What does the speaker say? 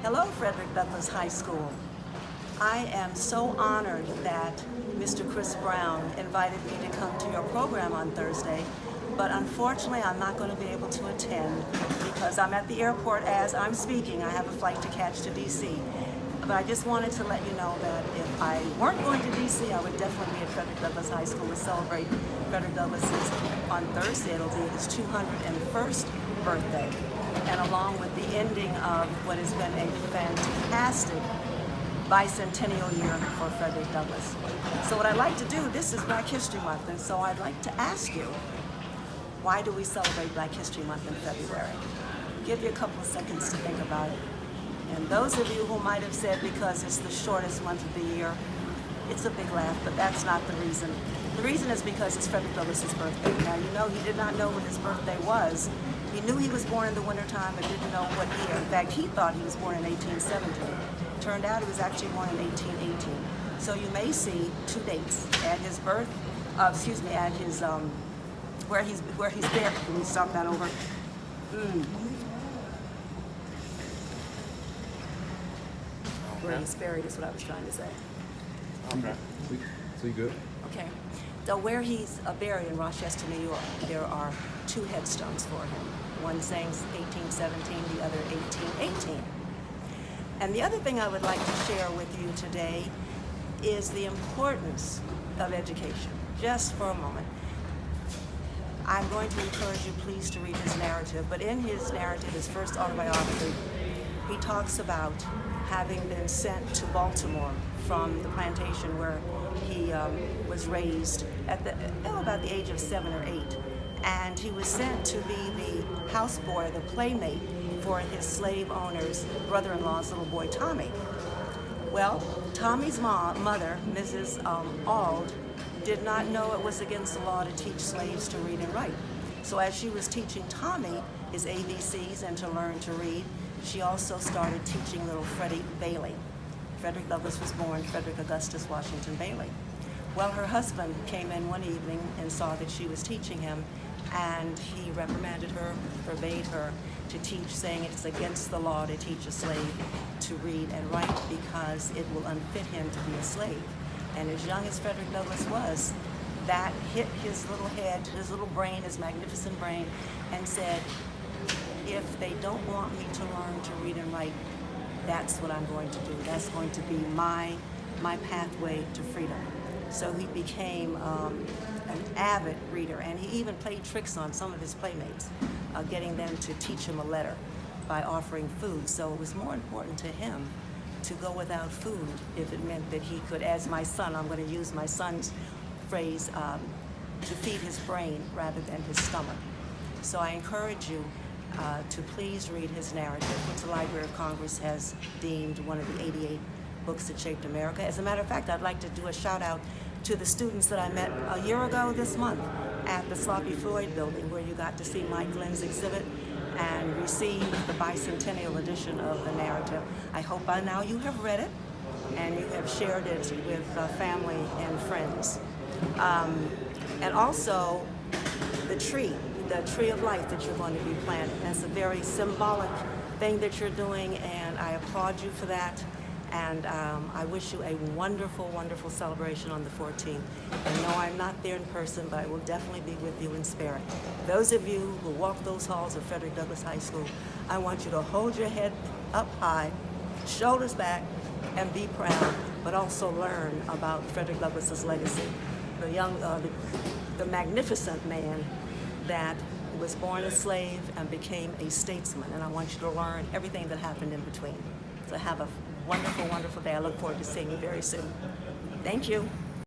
Hello, Frederick Douglass High School. I am so honored that Mr. Chris Brown invited me to come to your program on Thursday, but unfortunately I'm not going to be able to attend because I'm at the airport as I'm speaking. I have a flight to catch to DC. But I just wanted to let you know that if I weren't going to DC, I would definitely be at Frederick Douglass High School to celebrate Frederick Douglass's, on Thursday, it'll be his 201st birthday. And along with the ending of what has been a fantastic bicentennial year for Frederick Douglass. So what I'd like to do, this is Black History Month, and so I'd like to ask you, why do we celebrate Black History Month in February? Give you a couple of seconds to think about it. And those of you who might have said because it's the shortest month of the year, it's a big laugh, but that's not the reason. The reason is because it's Frederick Douglass's birthday. Now, you know he did not know when his birthday was. He knew he was born in the wintertime, but didn't know what year. In fact, he thought he was born in 1817. Turned out he was actually born in 1818. So you may see two dates at his birth, at his, where he's buried. Can we stop that over? Where he's buried is what I was trying to say. Okay. So you good? Okay. So where he's buried in Rochester, New York, there are two headstones for him. One saying 1817, the other 1818. And the other thing I would like to share with you today is the importance of education. Just for a moment. I'm going to encourage you please to read his narrative, but in his narrative, his first autobiography, he talks about having been sent to Baltimore from the plantation where he was raised at about the age of 7 or 8. And he was sent to be the houseboy, the playmate for his slave owner's brother-in-law's little boy, Tommy. Well, Tommy's mother, Mrs. Auld, did not know it was against the law to teach slaves to read and write. So as she was teaching Tommy his ABCs and to learn to read, she also started teaching little Freddie Bailey. Frederick Douglass was born Frederick Augustus Washington Bailey. Well, her husband came in one evening and saw that she was teaching him, and he reprimanded her, forbade her to teach, saying it's against the law to teach a slave to read and write because it will unfit him to be a slave. And as young as Frederick Douglass was, that hit his little head, his little brain, his magnificent brain, and said, if they don't want me to learn to read and write, that's what I'm going to do. That's going to be my pathway to freedom. So he became an avid reader, and he even played tricks on some of his playmates, getting them to teach him a letter by offering food. So it was more important to him to go without food if it meant that he could, as my son, I'm going to use my son's phrase, to feed his brain rather than his stomach. So I encourage you to please read his narrative, which the Library of Congress has deemed one of the 88 books that shaped America. As a matter of fact, I'd like to do a shout out to the students that I met a year ago this month at the Sloppy Floyd building, where you got to see Mike Lynn's exhibit and receive the bicentennial edition of the narrative. I hope by now you have read it and you have shared it with family and friends. And also the tree of life that you're going to be planting. That's a very symbolic thing that you're doing, and I applaud you for that. And I wish you a wonderful, wonderful celebration on the 14th. And no, I'm not there in person, but I will definitely be with you in spirit. Those of you who walk those halls of Frederick Douglass High School, I want you to hold your head up high, shoulders back, and be proud, but also learn about Frederick Douglass's legacy. The magnificent man that was born a slave and became a statesman. And I want you to learn everything that happened in between. So have a wonderful, wonderful day. I look forward to seeing you very soon. Thank you.